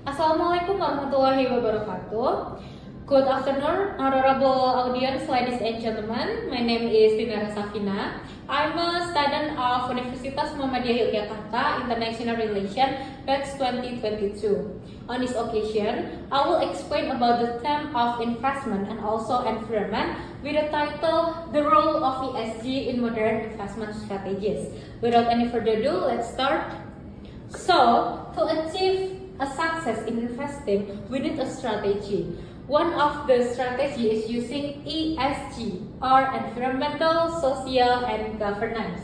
Assalamualaikum warahmatullahi wabarakatuh. Good afternoon, honorable audience, ladies and gentlemen. My name is Dinara Safina. I'm a student of Universitas Muhammadiyah Yogyakarta International Relations batch 2022. On this occasion, I will explain about the theme of investment and also environment with the title The Role of ESG in Modern Investment Strategies. Without any further ado, let's start. So, to achieve a success in investing, we need a strategy. One of the strategy is using ESG or environmental, social, and governance.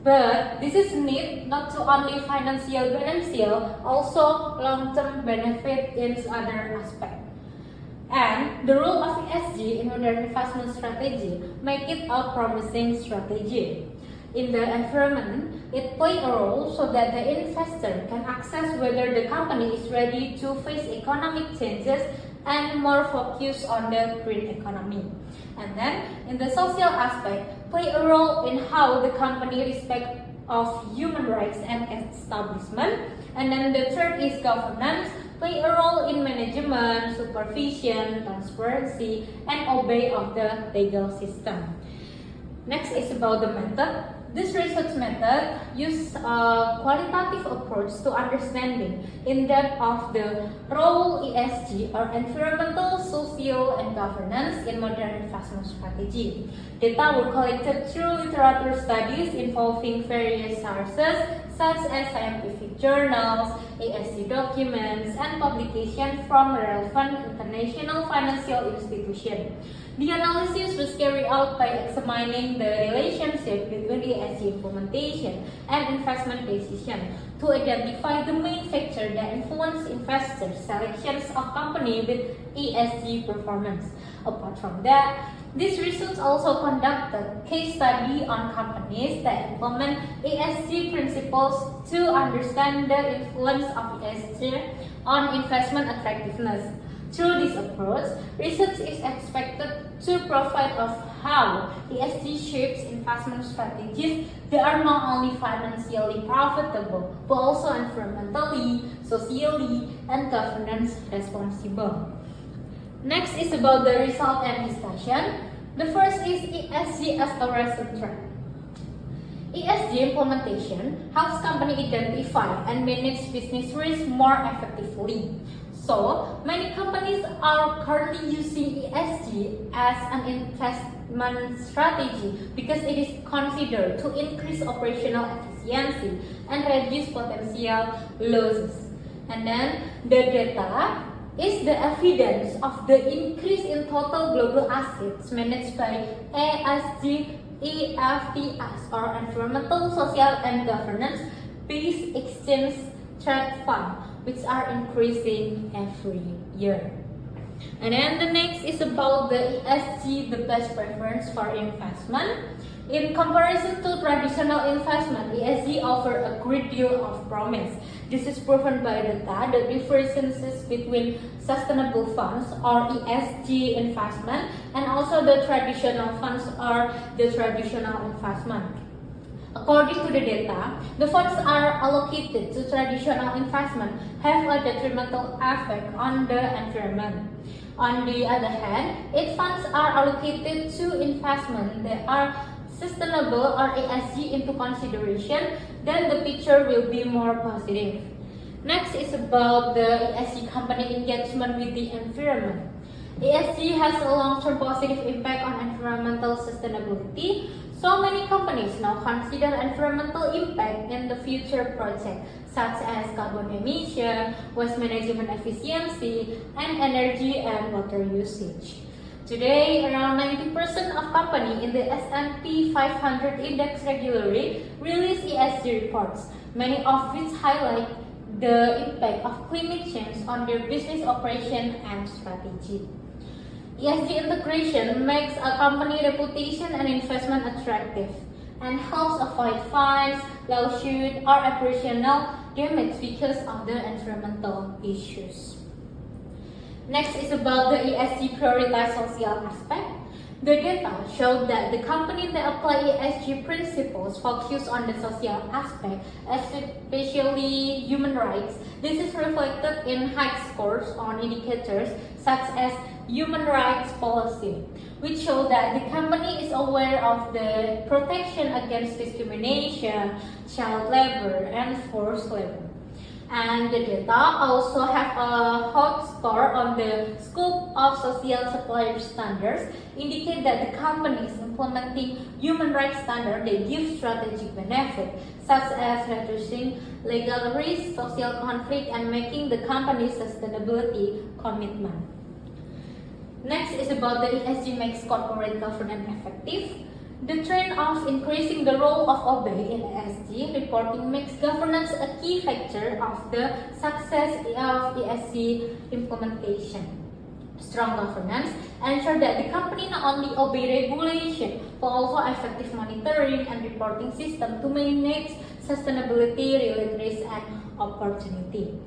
But this is need not to only financial beneficial, also long-term benefit in other aspect. And the role of ESG in modern investment strategy make it a promising strategy. In the environment, it plays a role so that the investor can assess whether the company is ready to face economic changes and more focus on the green economy. And then, in the social aspect, play a role in how the company respect of human rights and establishment. And then the third is governance, play a role in management, supervision, transparency, and obey of the legal system. Next is about the method. This research method uses a qualitative approach to understanding in depth of the role ESG or environmental, social, and governance in modern investment strategy. Data were collected through literature studies involving various sources such as scientific journals, ESG documents, and publications from relevant international financial institutions. The analysis was carried out by examining the relationship between ESG implementation and investment decision to identify the main factors that influence investors' selections of companies with ESG performance. Apart from that, this research also conducted case study on companies that implement ESG principles to understand the influence of ESG on investment attractiveness. Through this approach, research is expected to provide of how ESG shapes investment strategies that are not only financially profitable, but also environmentally, socially, and governance responsible. Next is about the result and discussion. The first is ESG as a recent trend. ESG implementation helps companies identify and manage business risk more effectively. So, many companies are currently using ESG as an investment strategy because it is considered to increase operational efficiency and reduce potential losses. And then the data is the evidence of the increase in total global assets managed by ESG EFTS or Environmental, Social, and Governance-based exchange trade fund, which are increasing every year. And then the next is about the ESG, the best preference for investment. In comparison to traditional investment, ESG offers a great deal of promise. This is proven by data. The differences between sustainable funds or ESG investment and also the traditional funds or the traditional investment. According to the data, the funds are allocated to traditional investment have a detrimental effect on the environment. On the other hand, if funds are allocated to investment that are sustainable or ESG into consideration, then the picture will be more positive. Next is about the ESG company engagement with the environment. ESG has a long-term positive impact on environmental sustainability. So many companies now consider environmental impact in the future projects such as carbon emission, waste management efficiency, and energy and water usage. Today, around 90% of companies in the S&P 500 index regularly release ESG reports, many of which highlight the impact of climate change on their business operation and strategy. ESG integration makes a company reputation and investment attractive and helps avoid fines, lawsuits, or operational damage because of the environmental issues. Next is about the ESG prioritized social aspect. The data showed that the companies that apply ESG principles focus on the social aspect, especially human rights. This is reflected in high scores on indicators such as human rights policy, which show that the company is aware of the protection against discrimination, child labor, and forced labor. And the data also have a hot score on the scope of social supplier standards, indicate that the companies implementing human rights standards, they give strategic benefit, such as reducing legal risk, social conflict, and making the company's sustainability commitment. Next is about the ESG makes corporate governance effective. The trend of increasing the role of OB in ESG reporting makes governance a key factor of the success of ESG implementation. Strong governance ensure that the company not only obey regulation but also effective monitoring and reporting system to manage sustainability-related risk and opportunity.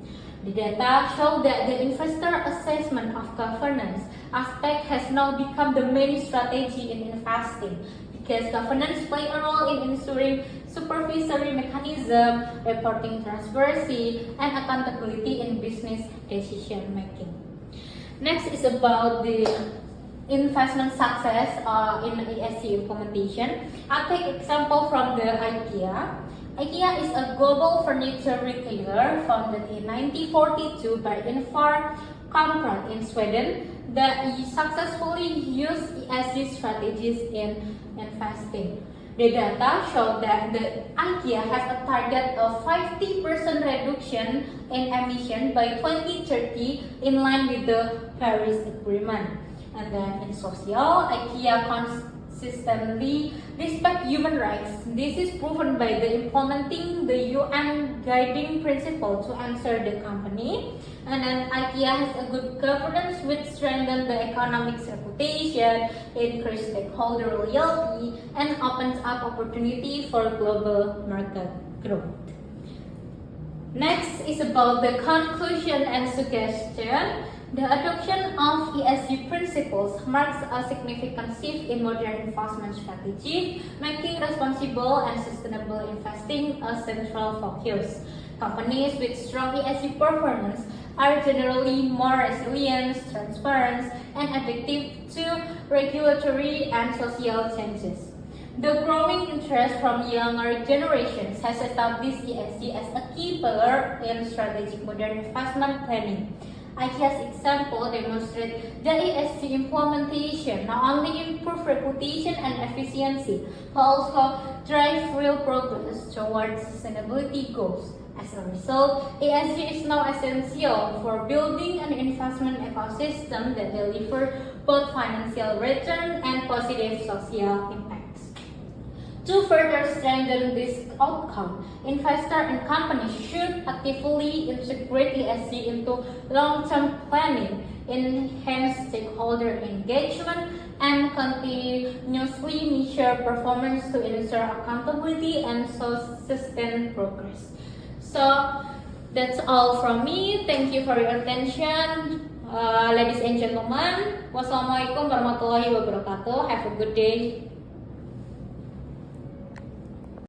The data show that the investor assessment of governance aspect has now become the main strategy in investing, because governance play a role in ensuring supervisory mechanism, reporting transparency, and accountability in business decision making. Next is about the investment success in ESG implementation. I'll take example from the IKEA. IKEA is a global furniture retailer founded in 1942 by Ingvar Kamprad in Sweden that successfully used ESG strategies in investing. The data show that the IKEA has a target of 50% reduction in emission by 2030 in line with the Paris Agreement. And then in social, IKEA consistently respect human rights. This is proven by the implementing the UN guiding principle to answer the company. And then IKEA has a good governance which strengthens the economic reputation, increase stakeholder loyalty, and opens up opportunity for global market growth. Next is about the conclusion and suggestion. The adoption of ESG principles marks a significant shift in modern investment strategy, making responsible and sustainable investing a central focus. Companies with strong ESG performance are generally more resilient, transparent, and effective to regulatory and social changes. The growing interest from younger generations has established ESG as a key pillar in strategic modern investment planning. IKEA's example demonstrates that ESG implementation not only improve reputation and efficiency, but also drive real progress towards sustainability goals. As a result, ESG is now essential for building an investment ecosystem that delivers both financial return and positive social impacts. To further strengthen this outcome, investors and companies should actively integrate ESG into long-term planning, enhance stakeholder engagement, and continuously measure performance to ensure accountability and sustain progress. So that's all from me. Thank you for your attention. Ladies and gentlemen, wassalamualaikum warahmatullahi wabarakatuh. Have a good day.